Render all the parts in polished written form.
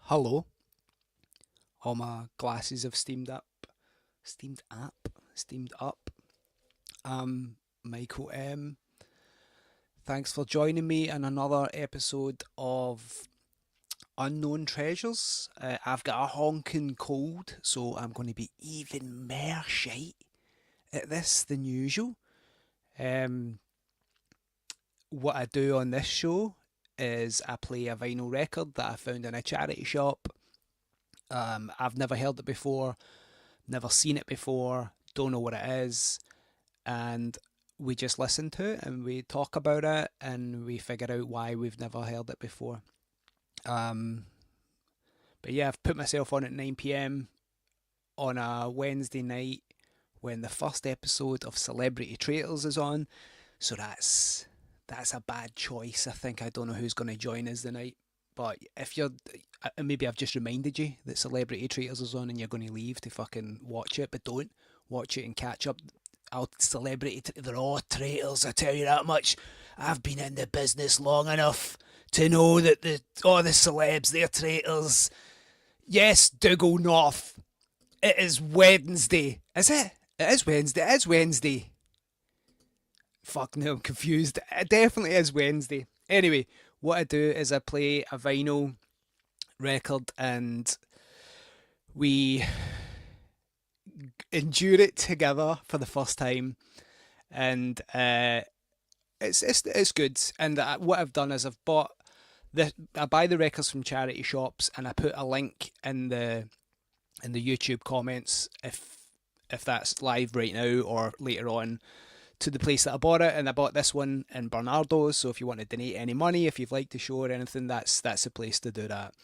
Hello, all my glasses have steamed up. Michael M. Thanks for joining me in another episode of Unknown Treasures. I've got a honking cold, so I'm going to be even more shite at this than usual. Um, what I do on this show is I play a vinyl record that I found in a charity shop. I've never heard it before, never seen it before, don't know what it is, and we just listen to it and we talk about it and we figure out why we've never heard it before. Um, but yeah, I've put myself on at 9 p.m. on a Wednesday night when the first episode of Celebrity Traitors is on, so that's a bad choice. I think I don't know who's going to join us tonight. But if you're, maybe I've just reminded you that Celebrity Traitors is on and you're going to leave to fucking watch it, but don't watch it and catch up. They're all traitors, I tell you that much. I've been in the business long enough to know that all the celebs, they're traitors. Yes, Dougal North. It is Wednesday. Is it? It is Wednesday. It is Wednesday. Fuck no, I'm confused. It definitely is Wednesday. Anyway, what I do is I play a vinyl record and we endure it together for the first time, and it's good. And what I've done is I buy the records from charity shops and I put a link in the YouTube comments if that's live right now or later on to the place that I bought it. And I bought this one in Barnardo, so if you want to donate any money, if you'd like to show or anything, that's the place to do that.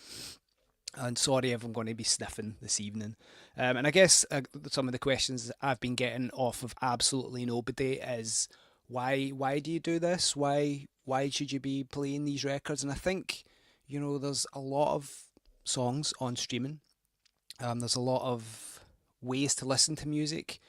And sorry if I'm going to be sniffing this evening. And I guess some of the questions I've been getting off of absolutely nobody is why do you do this? Why should you be playing these records? And I think there's a lot of songs on streaming. There's a lot of ways to listen to music,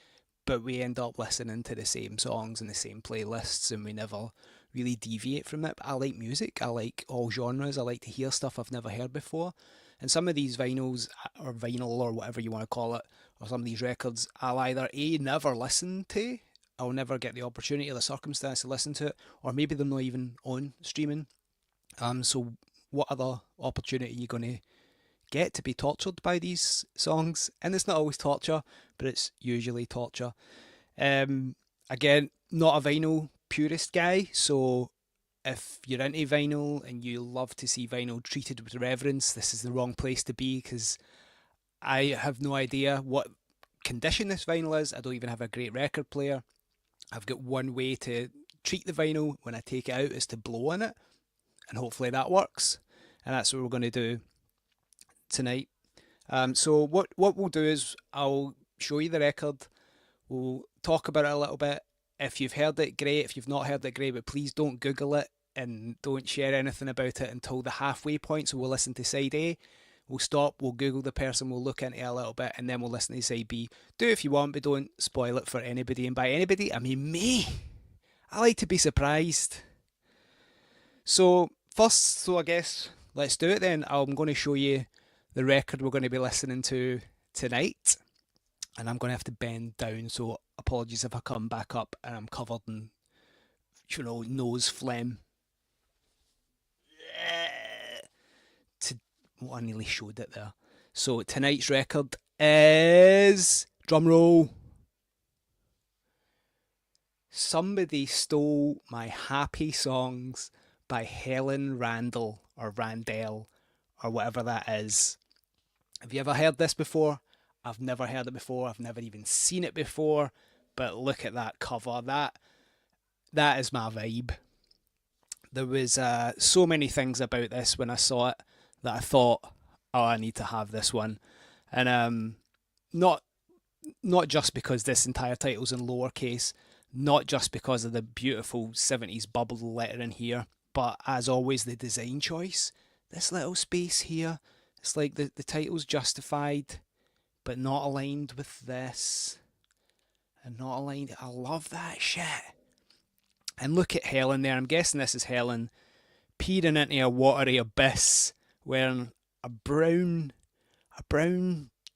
but we end up listening to the same songs and the same playlists, and we never really deviate from it. But I like music. I like all genres. I like to hear stuff I've never heard before. And some of these vinyls, or vinyl, or whatever you want to call it, or some of these records, I'll either never listen to, I'll never get the opportunity or the circumstance to listen to it, or maybe they're not even on streaming. So what other opportunity are you going to get to be tortured by these songs? And it's not always torture, but it's usually torture. Again, not a vinyl purist guy, so if you're into vinyl and you love to see vinyl treated with reverence, this is the wrong place to be, because I have no idea what condition this vinyl is. I don't even have a great record player. I've got one way to treat the vinyl when I take it out is to blow on it, and hopefully that works. And that's what we're going to do tonight. So what we'll do is I'll show you the record. We'll talk about it a little bit. If you've heard it, great. If you've not heard it, great. But please don't Google it and don't share anything about it until the halfway point. So we'll listen to side A. We'll stop. We'll Google the person. We'll look into it a little bit, and then we'll listen to side B. Do if you want, but don't spoil it for anybody. And by anybody, I mean me. I like to be surprised. So I guess let's do it then. I'm going to show you the record we're going to be listening to tonight, and I'm going to have to bend down, so apologies if I come back up and I'm covered in nose phlegm. To I nearly showed it there. So tonight's record is, drum roll, Somebody Stole My Happy Songs by Helen Randell, or Randell, or whatever that is. Have you ever heard this before? I've never heard it before. I've never even seen it before. But look at that cover. That is my vibe. There was so many things about this when I saw it that I thought, oh, I need to have this one. And not not just because this entire title's in lowercase, not just because of the beautiful 70s bubble lettering here, but as always, the design choice. This little space here, it's like the title's justified, but not aligned with this. And not aligned. I love that shit. And look at Helen there. I'm guessing this is Helen peering into a watery abyss, wearing a brown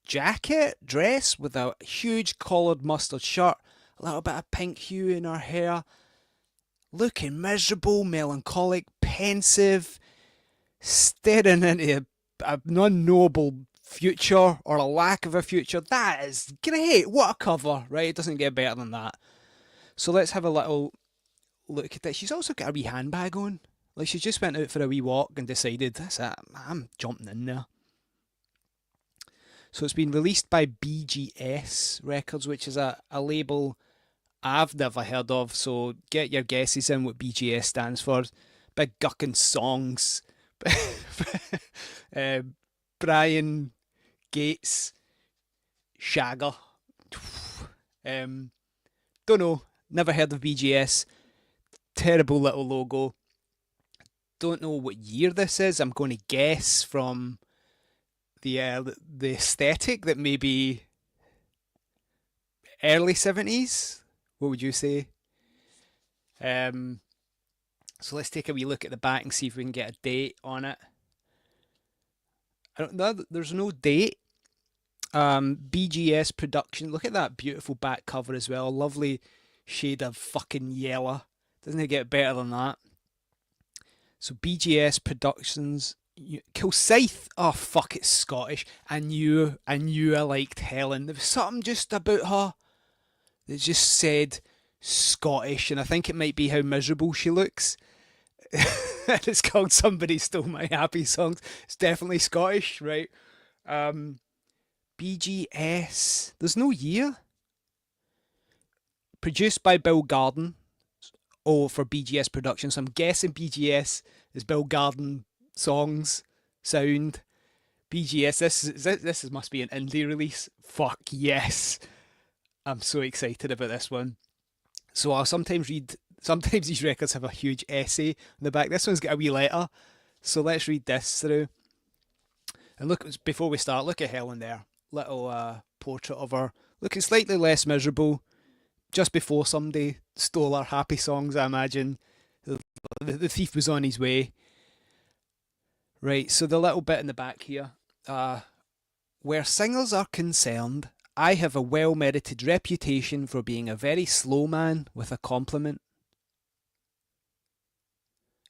jacket dress with a huge collared mustard shirt, a little bit of pink hue in her hair, looking miserable, melancholic, pensive, staring into an unknowable future or a lack of a future. That is great. What a cover, right? It doesn't get better than that. So let's have a little look at this. She's also got a wee handbag on. Like she just went out for a wee walk and decided, that's it, I'm jumping in there. So it's been released by BGS Records, which is a label I've never heard of. So get your guesses in what BGS stands for. Big gucking songs. Brian Gates, Shagger. Don't know. Never heard of BGS. Terrible little logo. Don't know what year this is. I'm going to guess from the aesthetic that maybe early 70s. What would you say? So let's take a wee look at the back and see if we can get a date on it. I don't know. There's no date. BGS production. Look at that beautiful back cover as well. Lovely shade of fucking yellow. Doesn't it get better than that? So BGS Productions, Kilsyth. Oh fuck, it's Scottish. I knew I liked Helen. There was something just about her that just said Scottish, and I think it might be how miserable she looks. It's called Somebody Stole My Happy Songs. It's definitely Scottish, right? BGS. There's no year. Produced by Bill Garden. Oh, for BGS Productions. So I'm guessing BGS is Bill Garden songs, sound. BGS. This must be an indie release. Fuck yes. I'm so excited about this one. So I'll sometimes read. Sometimes these records have a huge essay on the back. This one's got a wee letter. So let's read this through. And look, before we start, look at Helen there. Little portrait of her. Looking slightly less miserable. Just before somebody stole our happy songs, I imagine. The thief was on his way. Right, so the little bit in the back here. Where singers are concerned, I have a well-merited reputation for being a very slow man with a compliment.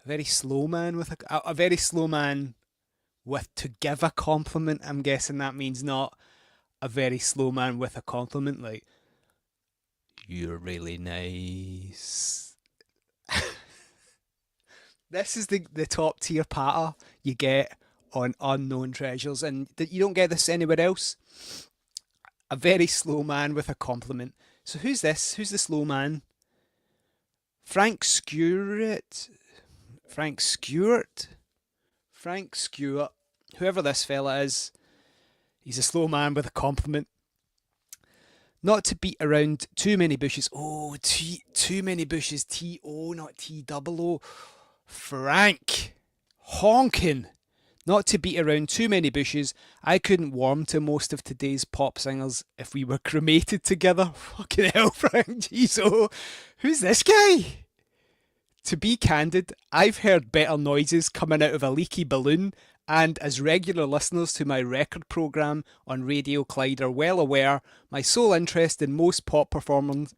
A very slow man with a very slow man with to give a compliment. I'm guessing that means not a very slow man with a compliment, like, you're really nice. This is the top tier patter you get on Unknown Treasures, and you don't get this anywhere else. A very slow man with a compliment. So who's this? Who's the slow man? Frank Stewart. Whoever this fella is, he's a slow man with a compliment. Not to beat around too many bushes. Oh, too many bushes. T-O, not T-double-O. Frank. Honking. Not to beat around too many bushes, I couldn't warm to most of today's pop singers if we were cremated together. Fucking hell, Frank. Jeez, oh. Who's this guy? To be candid, I've heard better noises coming out of a leaky balloon, and as regular listeners to my record programme on Radio Clyde are well aware, my sole interest in most pop performers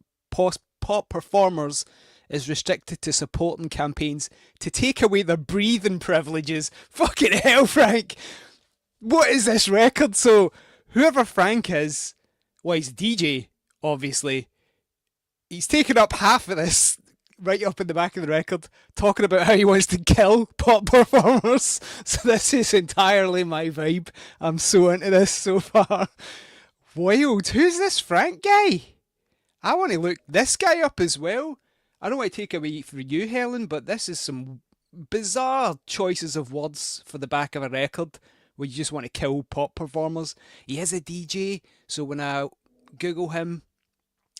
is restricted to supporting campaigns to take away their breathing privileges. Fucking hell, Frank! What is this record? So, whoever Frank is, well, he's a DJ, obviously. He's taken up half of this, right up in the back of the record, talking about how he wants to kill pop performers. So this is entirely my vibe. I'm so into this so far. Wild. Who's this Frank guy? I want to look this guy up as well. I don't want to take away from you, Helen, but this is some bizarre choices of words for the back of a record where you just want to kill pop performers. He is a DJ, so when I Google him,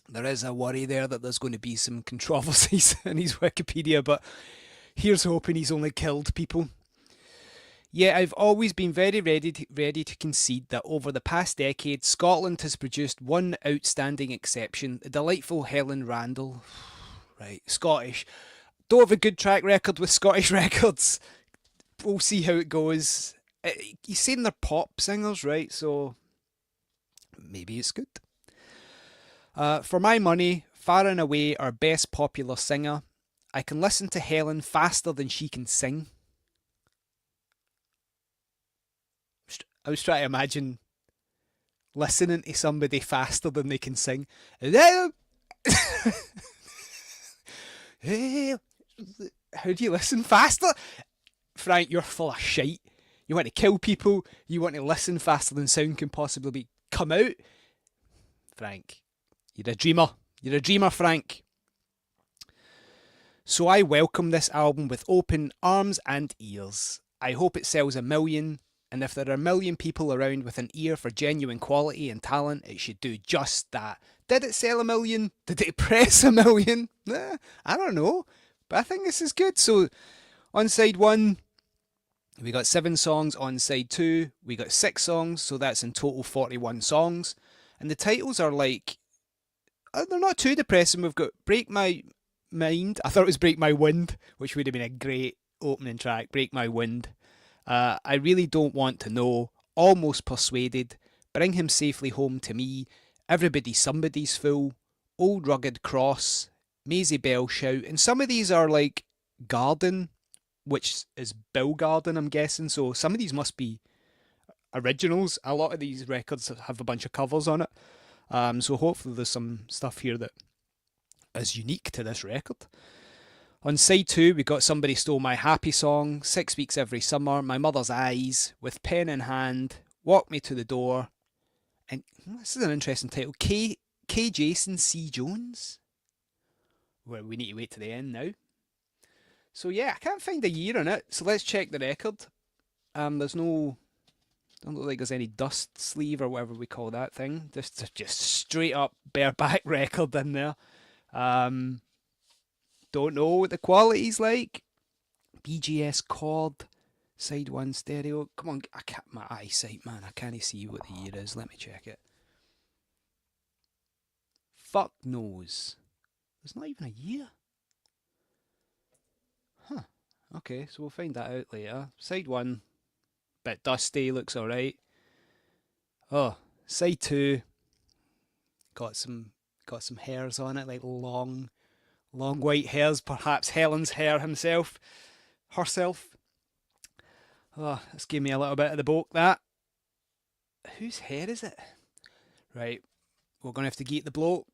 there is a worry there that there's going to be some controversies in his Wikipedia, but here's hoping he's only killed people. Yeah, I've always been very ready to concede that over the past decade, Scotland has produced one outstanding exception, the delightful Helen Randell. Right, Scottish. Don't have a good track record with Scottish records. We'll see how it goes. You've seen they're pop singers, right? So maybe it's good. For my money, far and away our best popular singer. I can listen to Helen faster than she can sing. I was trying to imagine listening to somebody faster than they can sing. Hey, how do you listen faster? Frank, you're full of shite. You want to kill people. You want to listen faster than sound can possibly come out. Frank, you're a dreamer. You're a dreamer, Frank. So I welcome this album with open arms and ears. I hope it sells 1 million, and if there are 1 million people around with an ear for genuine quality and talent, it should do just that. Did it sell 1 million? Did it press 1 million? I don't know, but I think this is good. So on side 1, we got 7 songs. On side 2, we got 6 songs, so that's in total 41 songs. And the titles are like, they're not too depressing. We've got Break My Mind. I thought it was Break My Wind, which would have been a great opening track. Break My Wind. I really don't want to know. Almost Persuaded. Bring Him Safely Home to Me. Everybody Somebody's Fool. Old Rugged Cross. Maisie Bell Shout. And some of these are like Garden, which is Bill Garden, I'm guessing. So some of these must be originals. A lot of these records have a bunch of covers on it. So hopefully there's some stuff here that is unique to this record. On side 2, we got Somebody Stole My Happy Song, 6 Weeks Every Summer, My Mother's Eyes, With Pen in Hand, Walk Me to the Door, and this is an interesting title, K. Jason C. Jones. Well, we need to wait to the end now. So yeah, I can't find a year on it, so let's check the record. There's no, don't look like there's any dust sleeve or whatever we call that thing. Just straight up bareback record in there. Don't know what the quality's like. BGS chord, side 1 stereo. Come on, I can't, my eyesight, man. I can't see what the year is. Let me check it. Fuck knows. There's not even a year. Huh. Okay, so we'll find that out later. Side 1, bit dusty, looks alright. Oh, side 2, got some hairs on it, like long white hairs, perhaps Helen's hair herself. Oh, this gave me a little bit of the boke, that. Whose hair is it? Right, we're going to have to get the blow.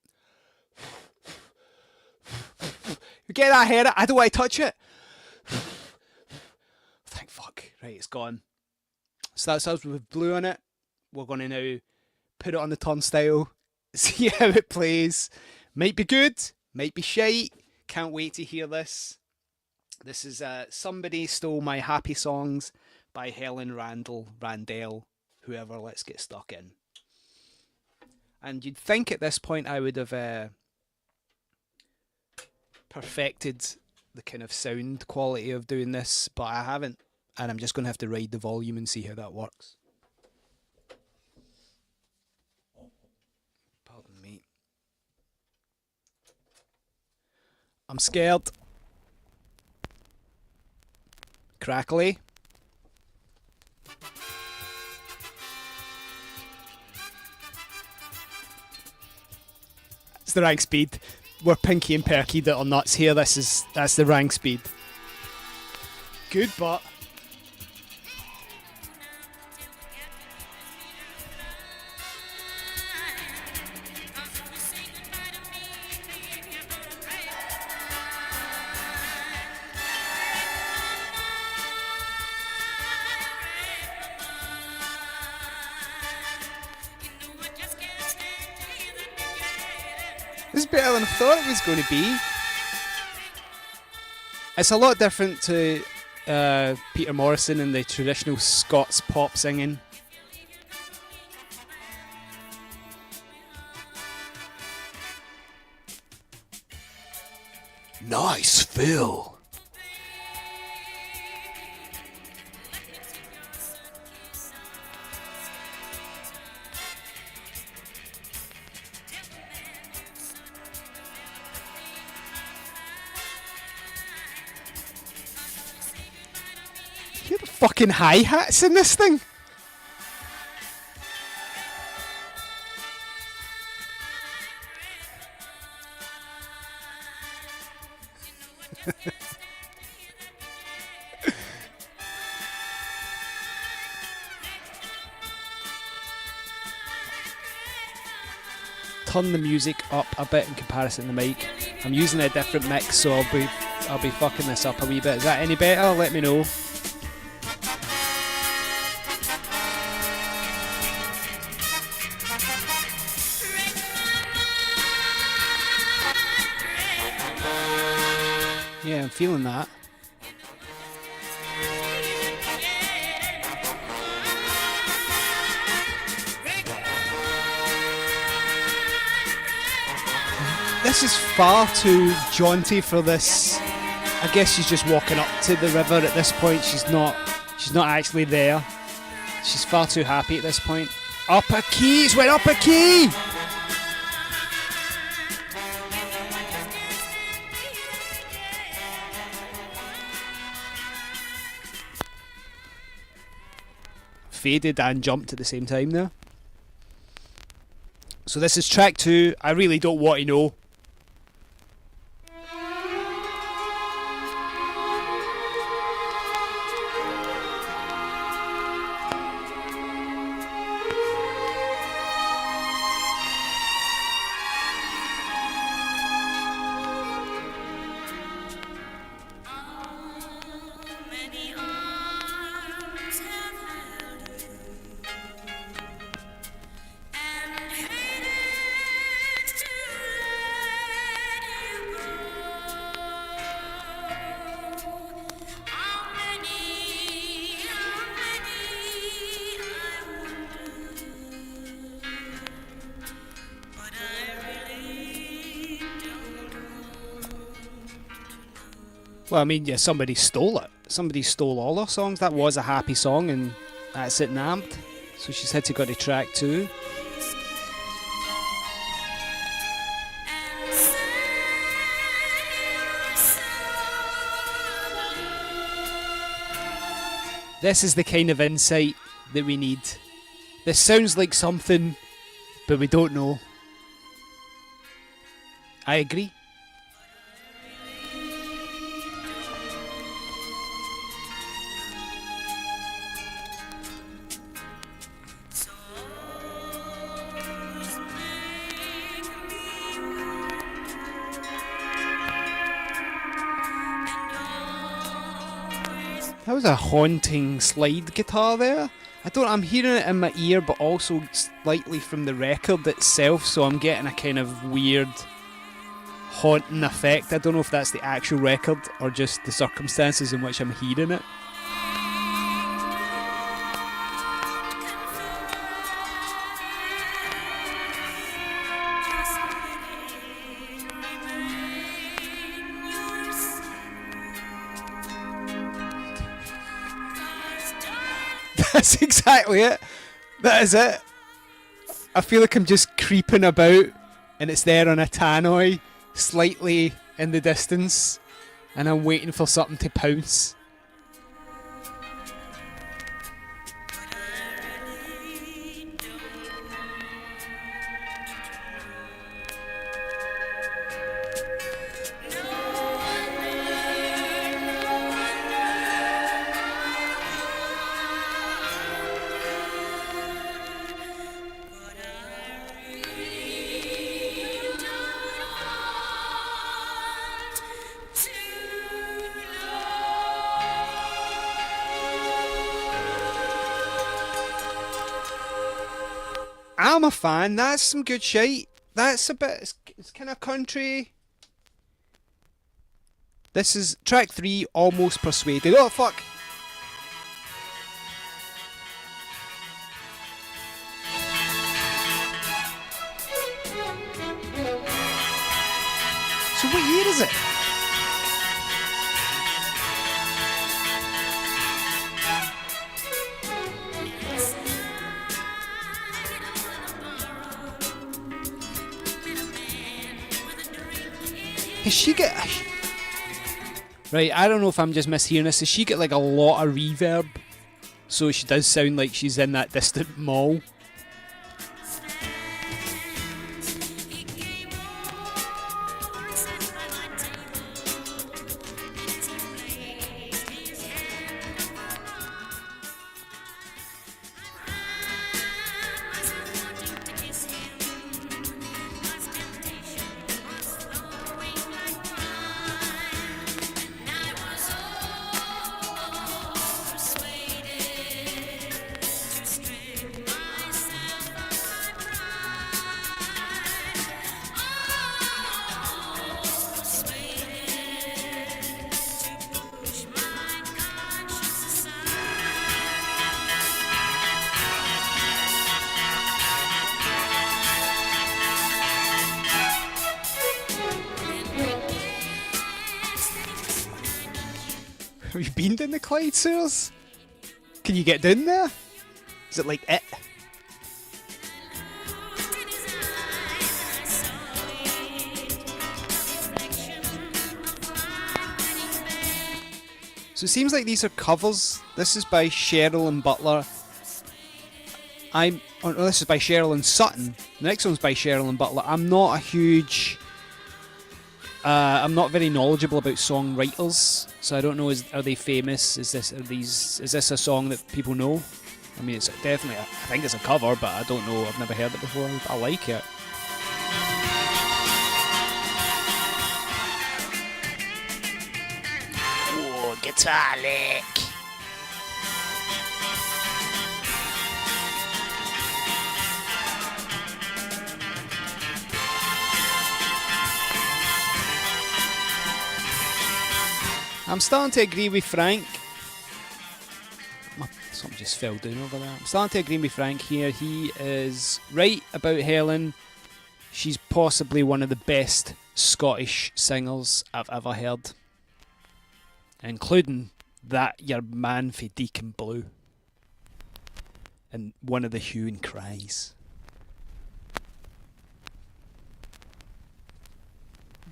You get that hair? I don't want to touch it. Thank fuck. Right, it's gone. So that's us with blue on it. We're going to now put it on the turnstile, see how it plays. Might be good, might be shite. Can't wait to hear this. This is Somebody Stole My Happy Songs by Helen Randell, whoever. Let's get stuck in. And you'd think at this point I would have perfected the kind of sound quality of doing this, but I haven't. And I'm just going to have to ride the volume and see how that works. Pardon me. I'm scared. Crackly. It's the rank speed. We're Pinky and Perky that are nuts here. That's the rank speed. Good, but this is better than I thought it was going to be. It's a lot different to Peter Morrison and the traditional Scots pop singing. Nice fill. Hear the fucking hi-hats in this thing? Turn the music up a bit in comparison to the mic. I'm using a different mix, so I'll be fucking this up a wee bit. Is that any better? Let me know. Yeah, I'm feeling that. This is far too jaunty for this. I guess she's just walking up to the river at this point. She's not actually there. She's far too happy at this point. Up a key! It's went up a key! Faded and jumped at the same time there. So this is track 2. I really don't want to know. Well, I mean, yeah, somebody stole it. Somebody stole all her songs. That was a happy song, and that's it nabbed. So she's had to go to track 2. This is the kind of insight that we need. This sounds like something, but we don't know. I agree. That was a haunting slide guitar there. I'm hearing it in my ear, but also slightly from the record itself, so I'm getting a kind of weird haunting effect. I don't know if that's the actual record or just the circumstances in which I'm hearing it. That's exactly it. That is it. I feel like I'm just creeping about and it's there on a tannoy, slightly in the distance, and I'm waiting for something to pounce. I'm a fan. That's some good shite. That's a bit. It's kind of country. This is track 3. Almost Persuaded. Oh fuck. So what year is it? Has she get... Right, I don't know if I'm just mishearing this. Does she get like a lot of reverb so she does sound like she's in that distant mall. Have you been down the Clyde sewers? Can you get down there? Is it like it? So it seems like these are covers. This is by Cheryl and Butler. This is by Cheryl and Sutton. The next one's by Cheryl and Butler. I'm not a huge... I'm not very knowledgeable about songwriters, so I don't know. Are they famous? Is this a song that people know? I mean, it's definitely. I think it's a cover, but I don't know. I've never heard it before. I like it. Oh, guitar lick. I'm starting to agree with Frank. Something just fell down over there. I'm starting to agree with Frank here. He is right about Helen. She's possibly one of the best Scottish singers I've ever heard. Including that your man for Deacon Blue. And one of the hue and cries.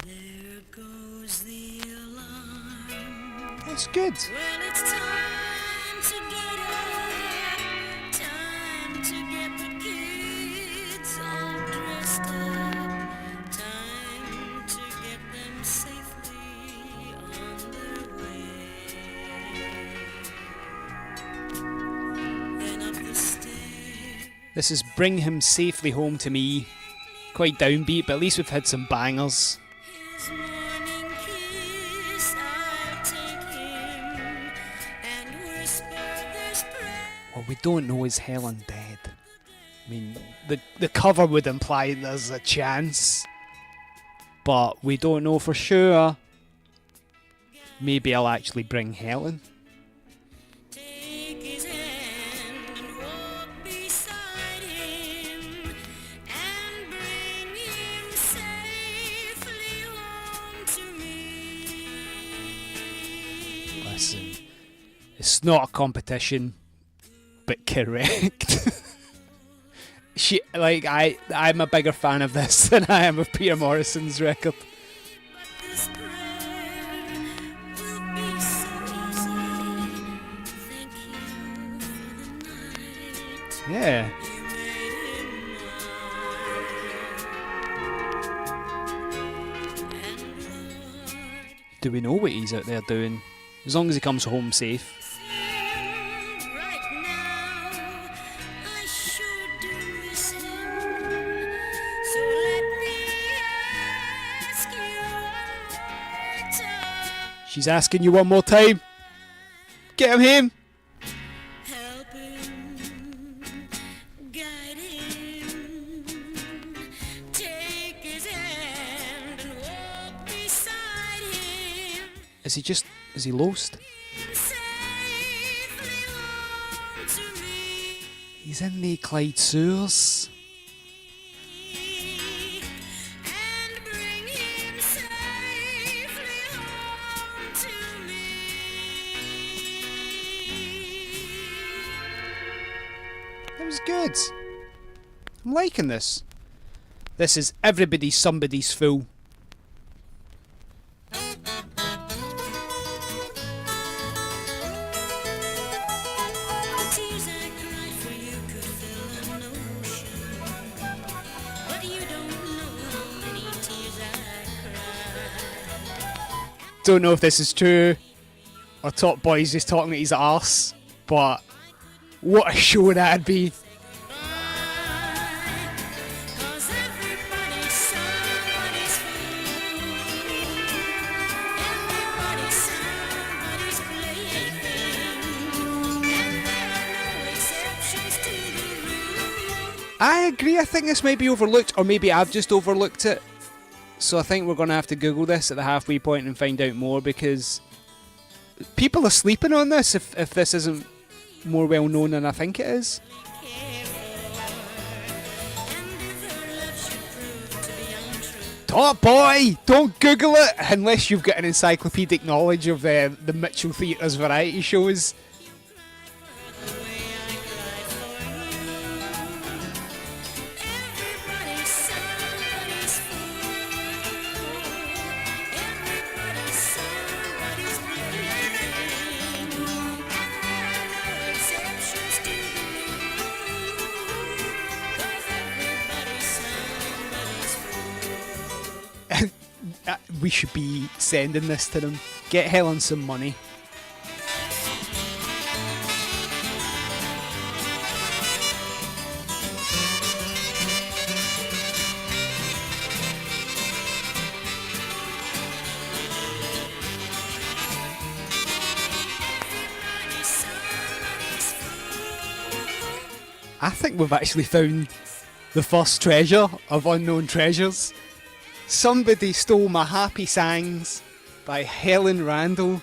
There goes the alarm. That's good. Well, it's time to get up, time to get the kids all dressed up, time to get them safely on their way. Then up the stairs. This is Bring Him Safely Home to Me. Quite downbeat, but at least we've had some bangers. His morning kiss, I'll take him and whisper this prayer. What we don't know is Helen dead. I mean, the cover would imply there's a chance, but we don't know for sure. Maybe I'll actually bring Helen. Take his hand and walk beside him and bring him safely home to me. Listen, it's not a competition, but correct. I'm a bigger fan of this than I am of Peter Morrison's record. But this prayer will be so easy. Thank you for the night. Yeah. You made him mine. And Lord, Do we know what he's out there doing? As long as he comes home safe. right now, I sure do miss him. So let me ask you one more time. She's asking you one more time. Get him. Help him, guide him, take his hand and walk beside him. Is he lost? Safely home to me. He's in the Clyde sewers. And bring him safely home to me. That was good. I'm liking this. This is Everybody Somebody's Fool. don't know if this is true or Top Boy's just talking at his arse, but what a show that'd be. Cause everybody's somebody's fool. Everybody's somebody's plaything. And there are no exceptions to the rule. I agree, I think this might be overlooked, or maybe I've just overlooked it. So I think we're going to have to Google this at the halfway point and find out more, because people are sleeping on this if this isn't more well known than I think it is. Top Boy! Don't Google it unless you've got an encyclopedic knowledge of the Mitchell Theatre's variety shows. Everybody's somebody's fool. Everybody's somebody's plaything. And there are no exceptions to the rule. 'Cause everybody's somebody's fool. We should be sending this to them. Get Helen some money. I think we've actually found the first treasure of unknown treasures. Somebody Stole My Happy Sangs by Helen Randell.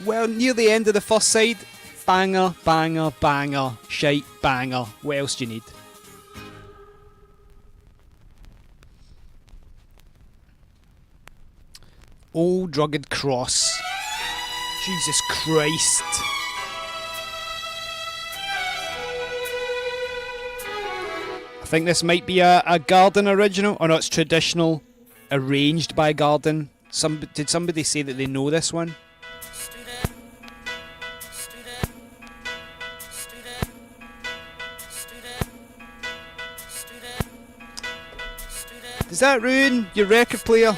Near the end of the first side. Banger, banger, banger, shite, banger. What else do you need? Old Rugged Cross. Jesus Christ. I think this might be a Garden original, or no, it's traditional, arranged by Garden. Did somebody say that they know this one? Does that ruin your record player?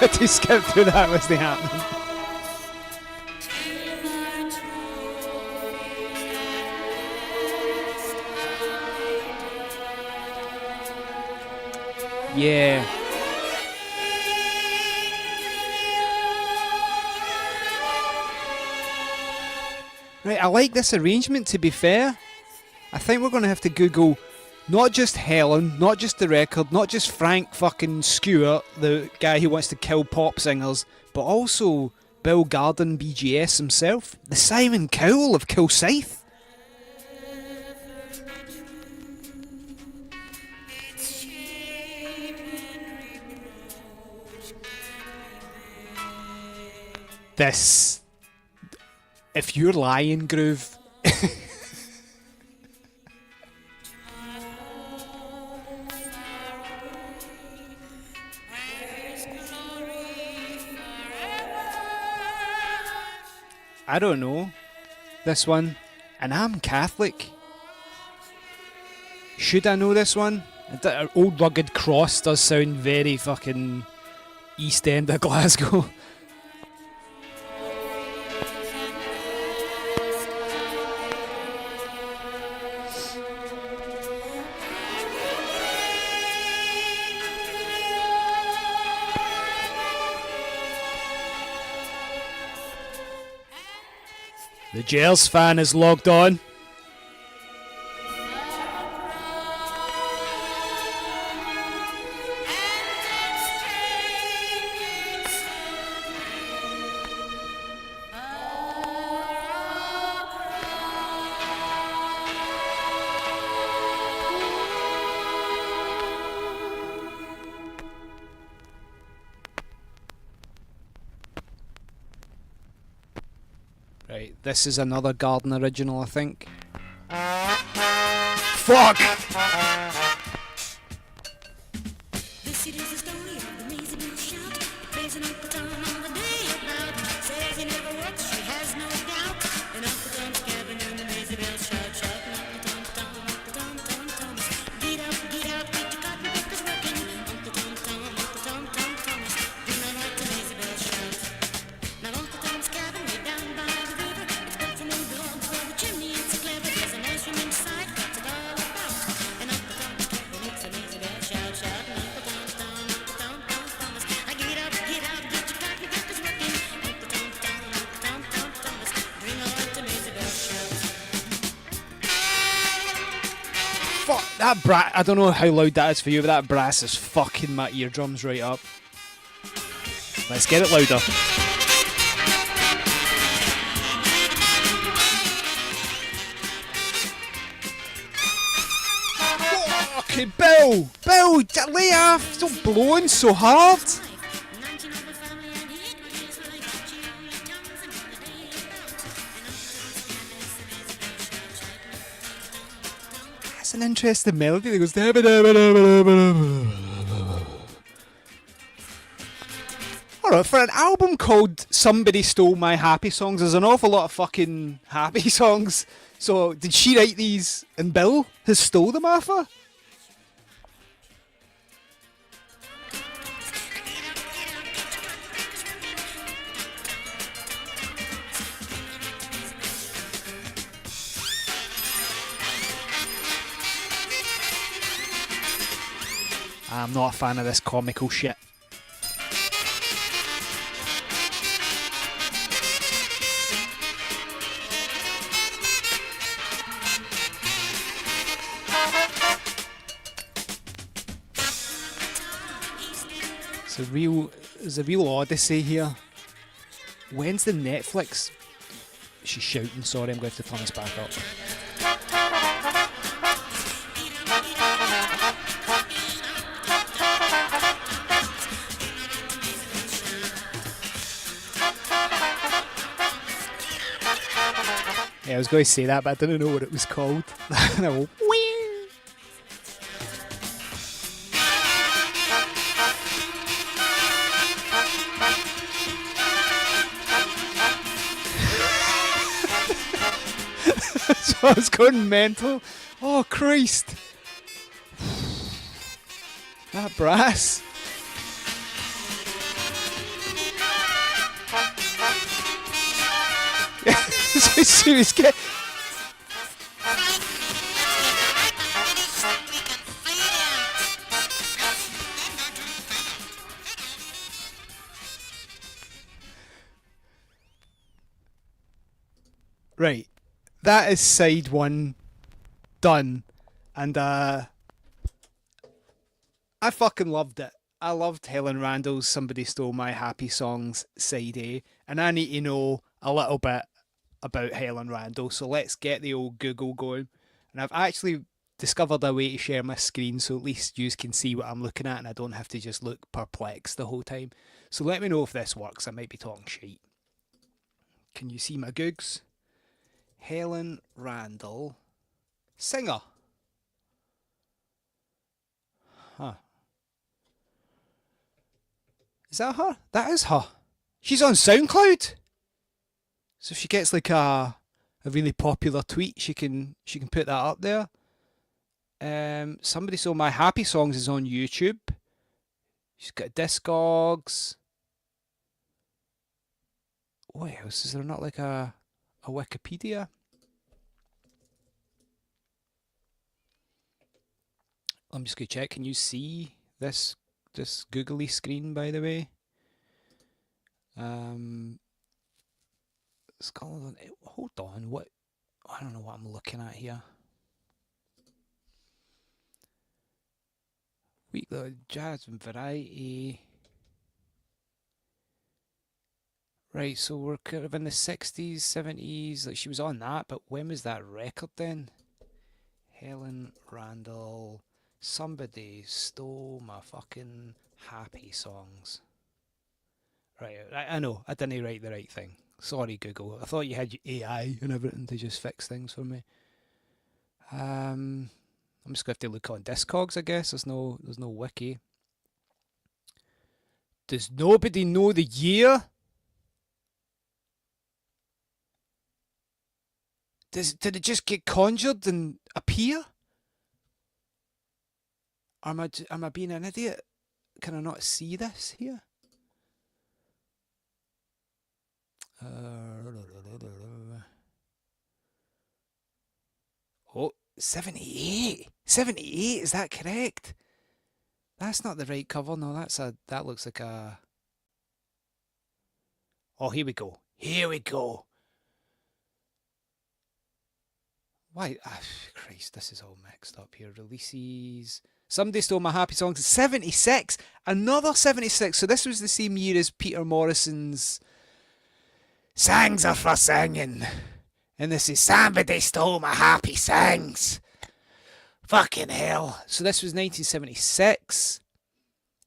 To skip through that was the happening. Yeah. Right, I like this arrangement, to be fair. I think we're going to have to Google not just Helen, not just the record, not just Frank fucking Stewart, the guy who wants to kill pop singers, but also Bill Garden BGS himself, the Simon Cowell of Kilsyth. This, if you're lying, Groove. I don't know this one, and I'm Catholic. Should I know this one? Old Rugged Cross does sound very fucking East End of Glasgow. The Gers fan is logged on. Right, this is another Garden original, I think. Fuck! This it is the story of the Maisie Boo Shout. Praising Uncle Tom on the day about. Says he never works, she has no doubt. And Uncle Tom's cabin in the Maisie Fuck that brass! I don't know how loud that is for you, but that brass is fucking my eardrums right up. Let's get it louder. Okay, Bill! Bill, lay off! Stop blowing so hard! That's an interesting melody that goes. Alright, for an album called Somebody Stole My Happy Songs, there's an awful lot of fucking happy songs. So, did she write these and Bill has stole them off her? I'm not a fan of this comical shit. There's a real odyssey here. When's the Netflix? She's shouting. Sorry, I'm going to have to turn this back up. Yeah, I was going to say that, but I didn't know what it was called. And I went, wee. So I was going mental. Oh, Christ. That brass. So it's get. Right. That is side one done. And I fucking loved it. I loved Helen Randell's Somebody Stole My Happy Songs side A. And I need to know a little bit about Helen Randell. So let's get the old Google going. And I've actually discovered a way to share my screen so at least you can see what I'm looking at and I don't have to just look perplexed the whole time. So let me know if this works. I might be talking shite. Can you see my googs? Helen Randell, singer. Huh. Is that her? That is her. She's on SoundCloud. So if she gets like a really popular tweet, she can put that up there. Somebody Stole My Happy Songs is on YouTube. She's got Discogs. What else? Is there not like a Wikipedia? I'm just going to check. Can you see this googly screen, by the way? Scotland. Hold on. What? I don't know what I'm looking at here. Weekly Jazz and Variety. Right, so we're kind of in the 60s, 70s. Like she was on that, but when was that record then? Helen Randell. Somebody Stole My Fucking Happy Songs. Right, I know, I didn't write the right thing. Sorry, Google. I thought you had your AI and everything to just fix things for me. I'm just going to have to look on Discogs, I guess. There's no wiki. Does nobody know the year? Did it just get conjured and appear? Am I being an idiot? Can I not see this here? Oh, 78. 78, is that correct? That's not the right cover. No, that looks like a... Oh, here we go. Here we go. Why? Christ, this is all mixed up here. Releases. Somebody Stole My Happy Songs. 76. Another 76. So this was the same year as Peter Morrison's Songs Are For Singing. And this is Somebody Stole My Happy Songs. Fucking hell. So this was 1976.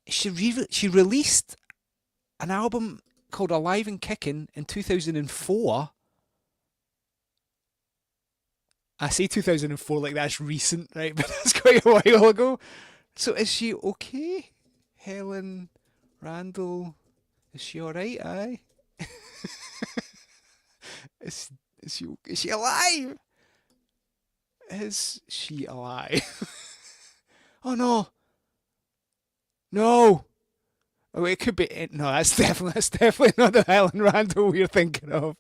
She released an album called Alive and Kicking in 2004. I say 2004 like that's recent, right? But that's quite a while ago. So is she okay? Helen Randell, is she alright, aye? is she alive? Is she alive? Oh no. No. Oh, it could be. No, that's definitely not the Helen Randell we're thinking of.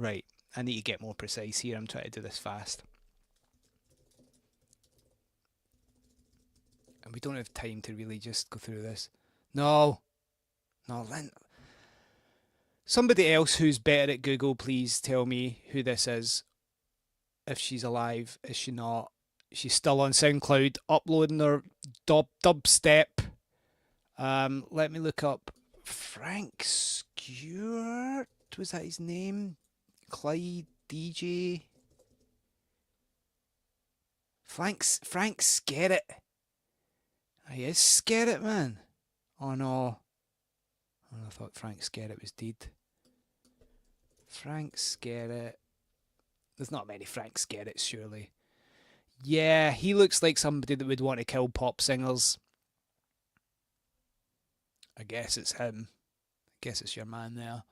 Right, I need to get more precise here. I'm trying to do this fast. And we don't have time to really just go through this. No, Lynn. Somebody else who's better at Google, please tell me who this is. If she's alive, is she not? She's still on SoundCloud, uploading her dubstep. Let me look up Frank Stewart. Was that his name? Clyde DJ. Frank Skerritt. He is Skerritt, man. Oh no. Oh, I thought Frank Skerritt was dead. Frank Skerritt. There's not many Frank Skerritts, surely. Yeah, he looks like somebody that would want to kill pop singers. I guess it's him. I guess it's your man there.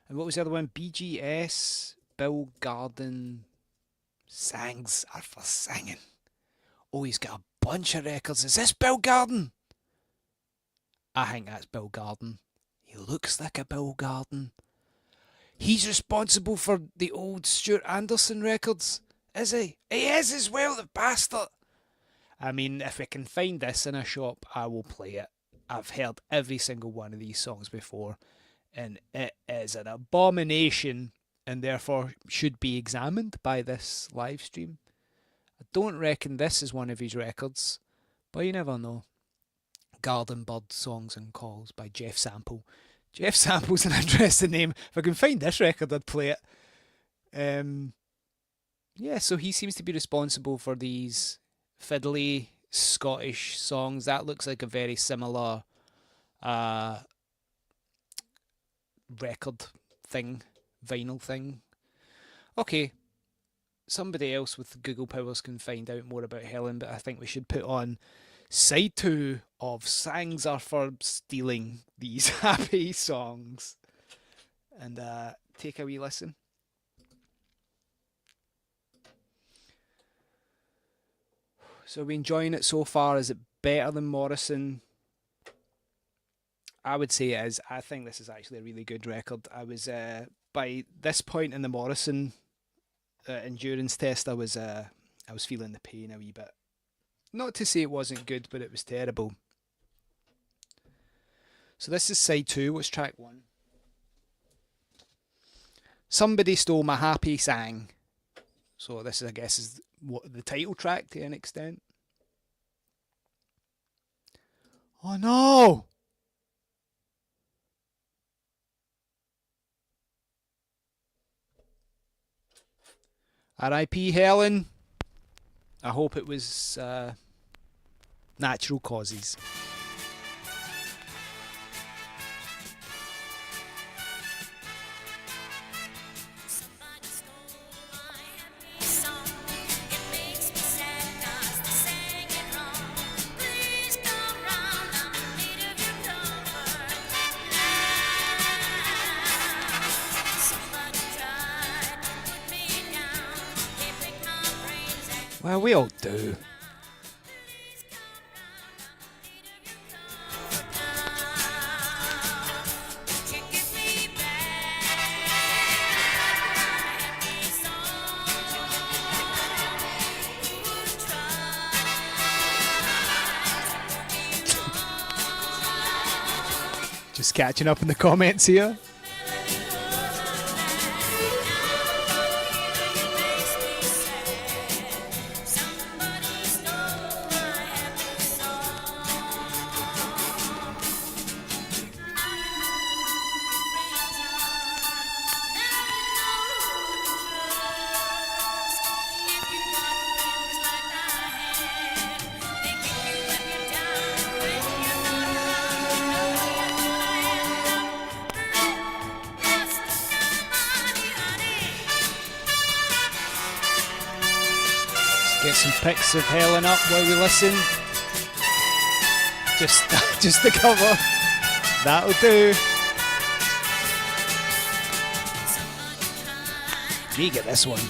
And what was the other one? BGS, Bill Garden, Songs Are For Singing. Oh, he's got a bunch of records. Is this Bill Garden? I think that's Bill Garden. He looks like a Bill Garden. He's responsible for the old Stuart Anderson records, is he? He is as well, the bastard. I mean, if we can find this in a shop, I will play it. I've heard every single one of these songs before, and it is an abomination, and therefore should be examined by this live stream. I don't reckon this is one of his records, but you never know. Garden Bird Songs and Calls by Jeff Sample. Jeff Sample's an interesting name. If I can find this record, I'd play it. Yeah, so he seems to be responsible for these fiddly Scottish songs. That looks like a very similar record thing, vinyl thing. Okay, somebody else with Google powers can find out more about Helen, but I think we should put on side 2 of Songs Are For Stealing These Happy Songs and take a wee listen. So are we enjoying it so far? Is it better than Morrison? I would say it is. I think this is actually a really good record. I was by this point in the Morrison endurance test, I was feeling the pain a wee bit. Not to say it wasn't good, but it was terrible. So this is side 2. What's track 1? Somebody Stole My Happy Sang. So this, I guess, is what the title track to an extent. Oh no! R.I.P. Helen. I hope it was natural causes. Somebody stole my happy song. It makes me sad 'cause they sang it wrong. Please come round, I'm in need of your comfort now. Somebody tried to put me down. They break my brains and Well, we all do. please come round, I'm in need of your comfort now. Would you give me back my happy song? Who would try to do me wrong? Just catching up in the comments here. Melody was a some pics of Helen up while we listen. Just the cover. That'll do. You get this one.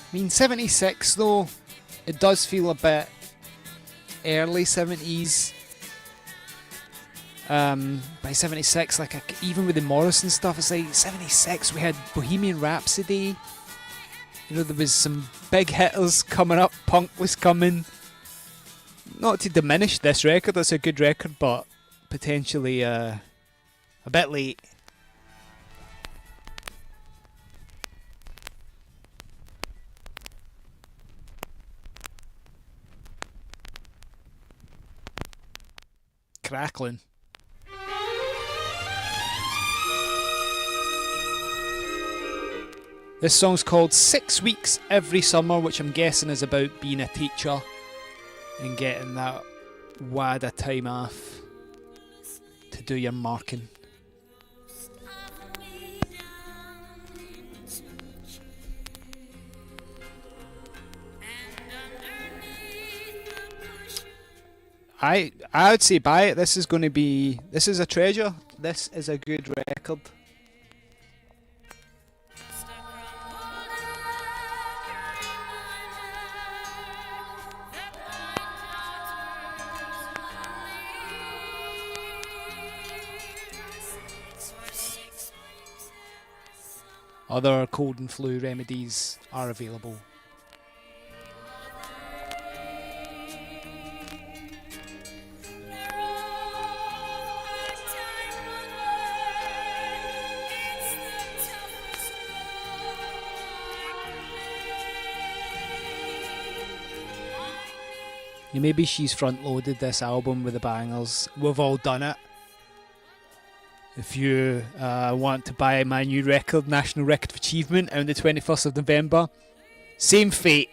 I mean, 76 though, it does feel a bit early 70s. By 76, like even with the Morrison stuff, it's like 76 we had Bohemian Rhapsody. You know, there was some big hitters coming up, punk was coming. Not to diminish this record, it's a good record, but potentially a bit late. Crackling. This song's called 6 Weeks Every Summer, which I'm guessing is about being a teacher and getting that wad of time off to do your marking. I would say buy it. This is a treasure. This is a good record. Other cold and flu remedies are available. Maybe she's front-loaded this album with the bangers. We've all done it. If you want to buy my new record, National Record of Achievement, on the 21st of November, same fate.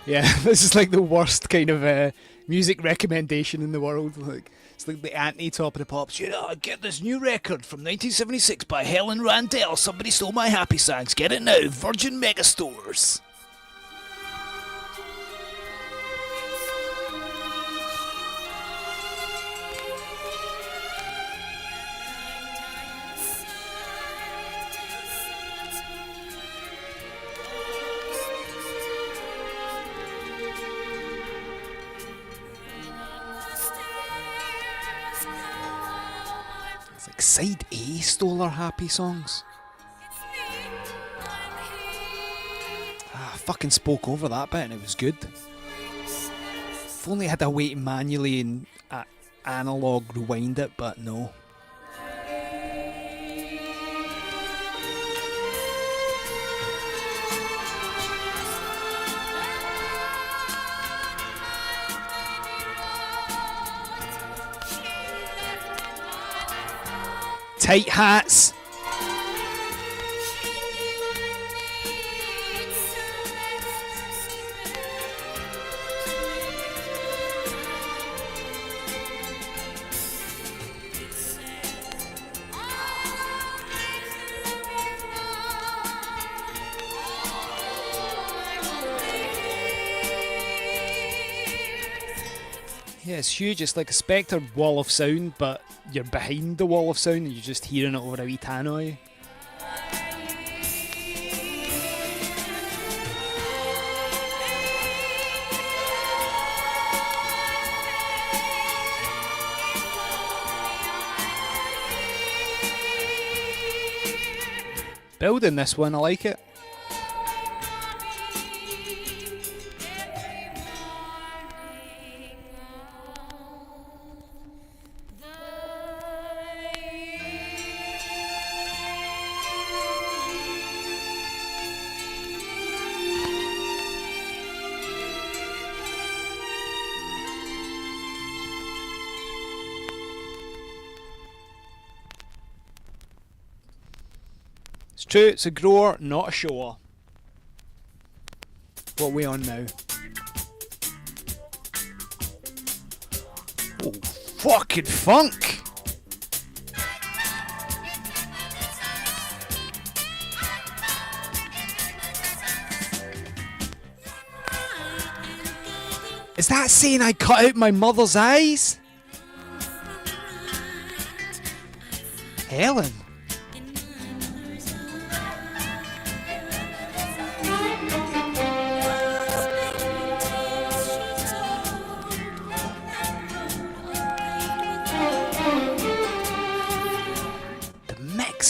Yeah, this is like the worst kind of music recommendation in the world. Like, it's like the anti-Top of the Pops. You know, get this new record from 1976 by Helen Randell. Somebody stole my happy songs. Get it now, Virgin Megastores. Side A stole our happy songs. I fucking spoke over that bit and it was good. If only I had to wait manually and analog rewind it, but no. Tight hats. Yeah, it's huge. It's like a Spectre wall of sound, but you're behind the wall of sound and you're just hearing it over a wee tannoy. Building this one, I like it. It's true, it's a grower, not a shower. What are we on now? Oh, fucking funk! Is that saying I cut out my mother's eyes? Helen.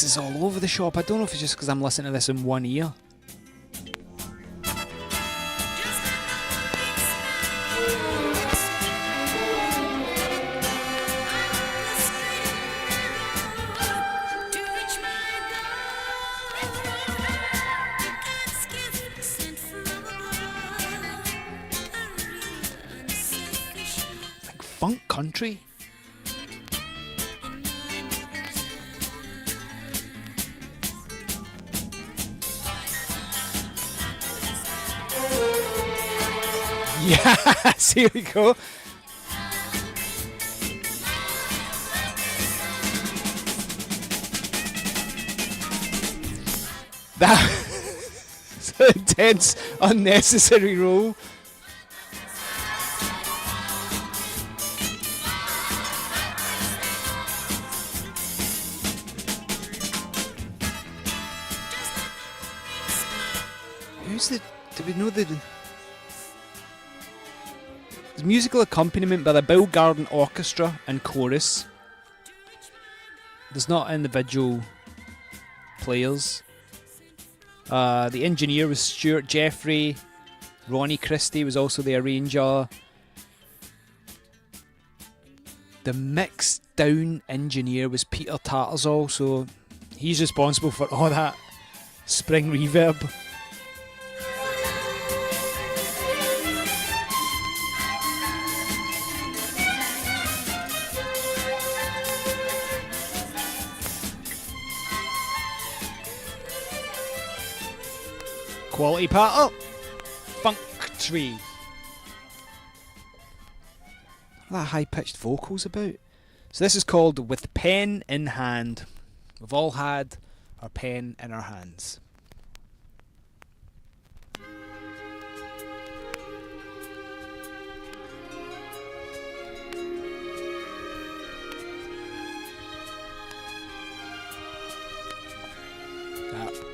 Is all over the shop. I don't know if it's just because I'm listening to this in one ear. Like funk country. Yes, here we go. That's an intense, unnecessary roll. Who's the... Do we know the... There's musical accompaniment by the Bill Garden Orchestra and Chorus. There's not individual players. The engineer was Stuart Jeffrey. Ronnie Christie was also the arranger. The mix down engineer was Peter Tattersall, so he's responsible for all that spring reverb. Quality part up. Funk tree. What are that high-pitched vocals about? So this is called With Pen in Hand. We've all had our pen in our hands.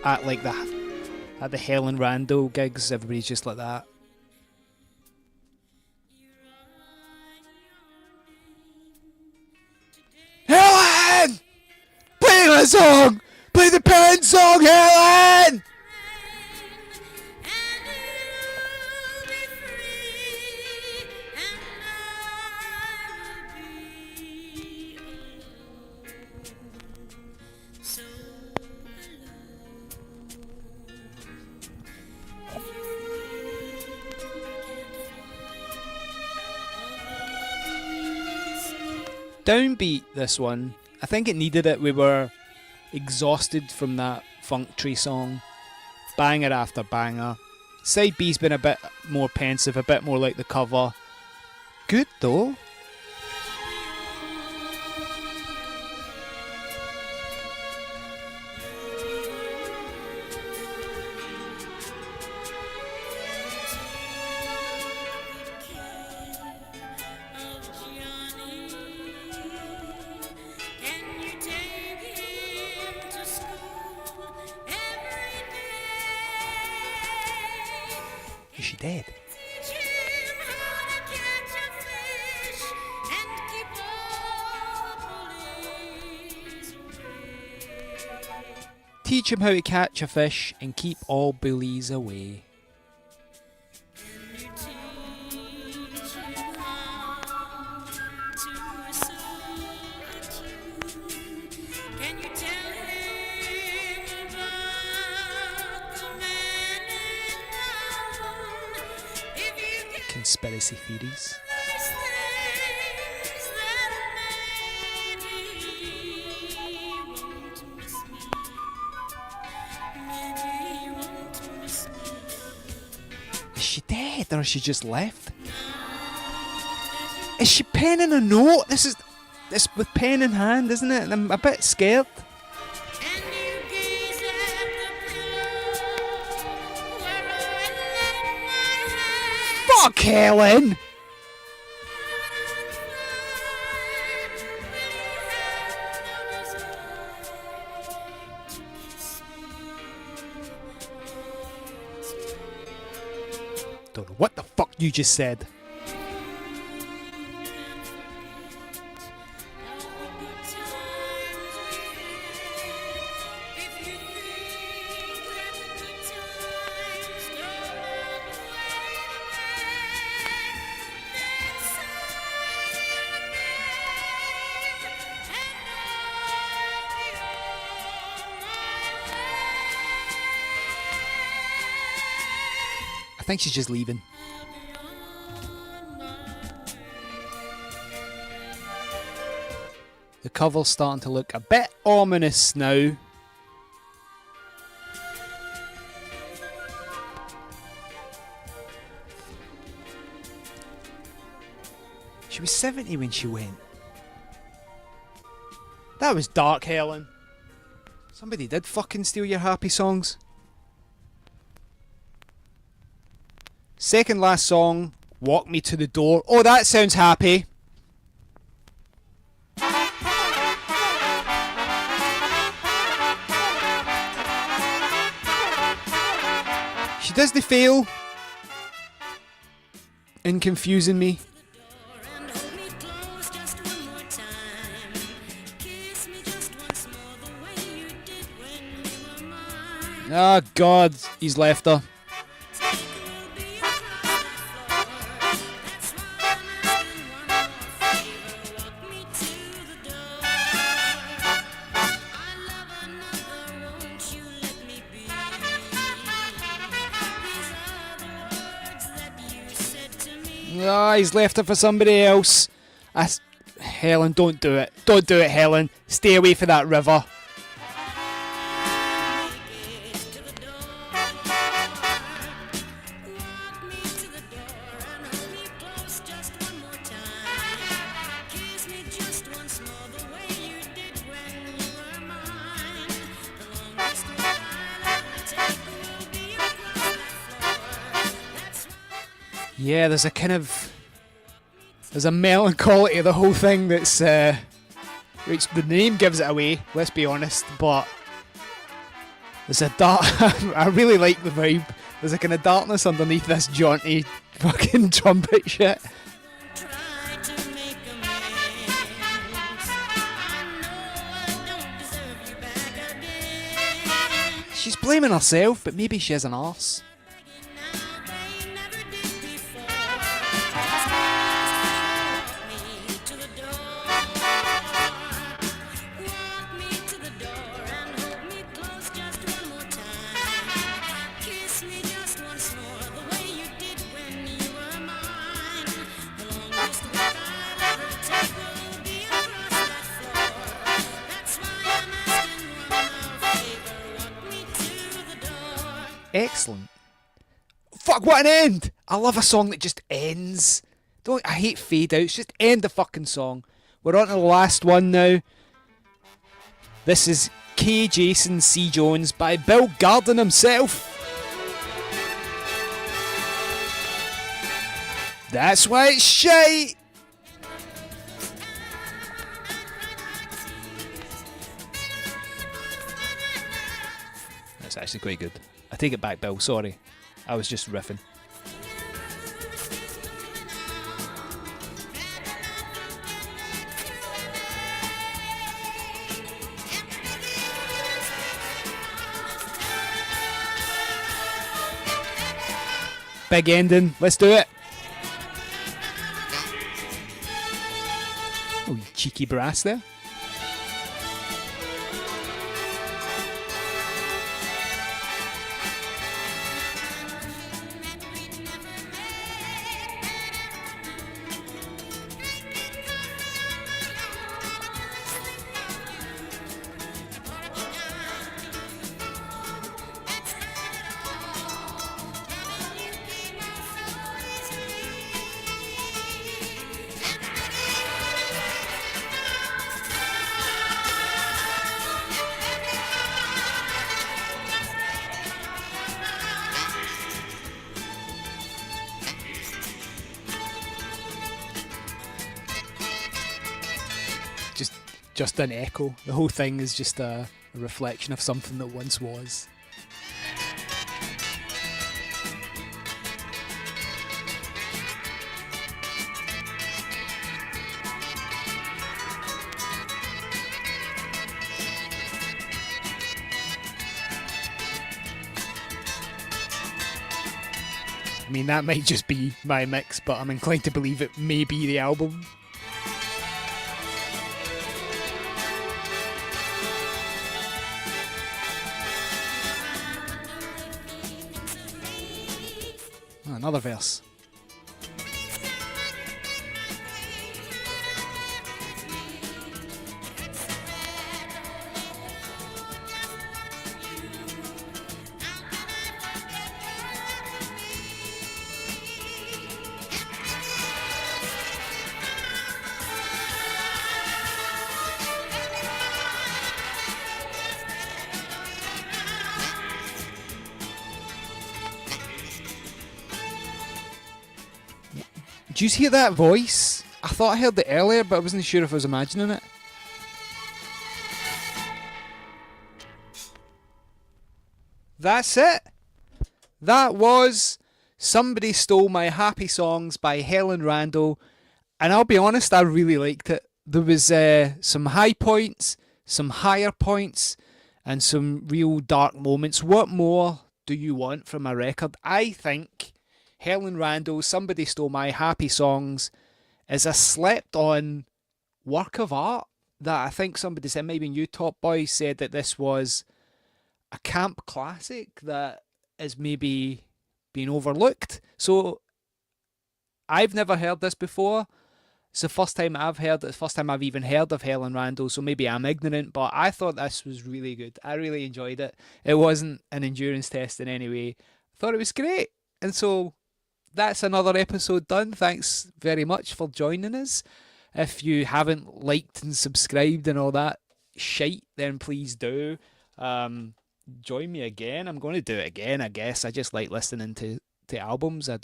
At like that. At the Helen Randell gigs, everybody's just like that. Helen! Play the song! Play the pen song, Helen! Downbeat, this one. I think it needed it. We were exhausted from that funk tree song. Banger after banger. Side B's been a bit more pensive, a bit more like the cover. Good though. Is she dead? Teach him how to catch a fish and keep all bullies away. Teach him how to catch a fish and keep all bullies away. Can you teach him how to whistle a tune? Can you tell him about the man in the moon? If you can Conspiracy theories. these things, then maybe he won't miss me. Maybe he won't miss me. Is she dead or is she just left? Is she penning a note? This with pen in hand, isn't it? And I'm a bit scared. And you gaze at the pillow where I laid my head. Fuck Helen! Don't know what the fuck you just said. I think she's just leaving. The cover's starting to look a bit ominous now. She was 70 when she went. That was dark, Helen. Somebody did fucking steal your happy songs. Second last song, Walk Me to the Door. Oh, that sounds happy. She doesn't fail in confusing me. And hold me close just one more time. Kiss me just once more the way you did when you were mine. Ah, God, he's left her. Take will be across the floor. That's why I'm asking one more favor. Walk me to the door. I love another, won't you let me be? These are the words that you said to me. Ah, he's left her for somebody else. Helen, don't do it. Don't do it, Helen. Stay away from that river. To the door. Walk me to the door and hold me close just one more time. Kiss me just once more the way you did when you were mine. The longest walk I'll ever take will be across that floor. That's why Yeah, there's a melancholy to the whole thing that's which the name gives it away, let's be honest, but there's a dark I really like the vibe. There's a kind of darkness underneath this jaunty fucking trumpet shit. try to make amends. I know I don't deserve you back again. She's blaming herself, but maybe she has an arse. Now they never did before. Just walk me to the door. Walk me to the door and hold me close just one more time. Kiss me just once more the way you did when you were mine. The longest walk I'll ever take will be across that floor. That's why I'm asking one more favor. Walk me to the door. Excellent. Fuck, what an end! I love a song that just ends. I hate fade outs, just end the fucking song. We're on to the last one now. This is K. Jason C. Jones by Bill Garden himself. That's why it's shite! That's actually quite good. I take it back, Bill, sorry. I was just riffing. Big ending. Let's do it. Oh, you cheeky brass there. Just an echo. The whole thing is just a reflection of something that once was. I mean, that might just be my mix, but I'm inclined to believe it may be the album. Another verse. Do you hear that voice? I thought I heard it earlier, but I wasn't sure if I was imagining it. That's it. That was Somebody Stole My Happy Songs by Helen Randell. And I'll be honest, I really liked it. There was some high points, some higher points, and some real dark moments. What more do you want from a record? I think Helen Randell, Somebody Stole My Happy Songs, is a slept-on work of art that I think somebody said, maybe you Top Boy said that this was a camp classic that is maybe being overlooked. So I've never heard this before. It's the first time I've heard it, the first time I've even heard of Helen Randell, so maybe I'm ignorant, but I thought this was really good. I really enjoyed it. It wasn't an endurance test in any way. I thought it was great. And so that's another episode done. Thanks very much for joining us. If you haven't liked and subscribed and all that shite, then please do. Join me again. I'm going to do it again, I guess. I just like listening to albums I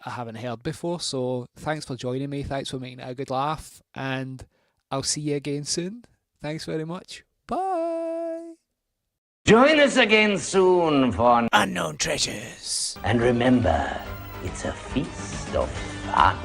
haven't heard before. So thanks for joining me. Thanks for making it a good laugh. And I'll see you again soon. Thanks very much. Bye. Join us again soon for Unknown Treasures. And remember, it's a feast of fun.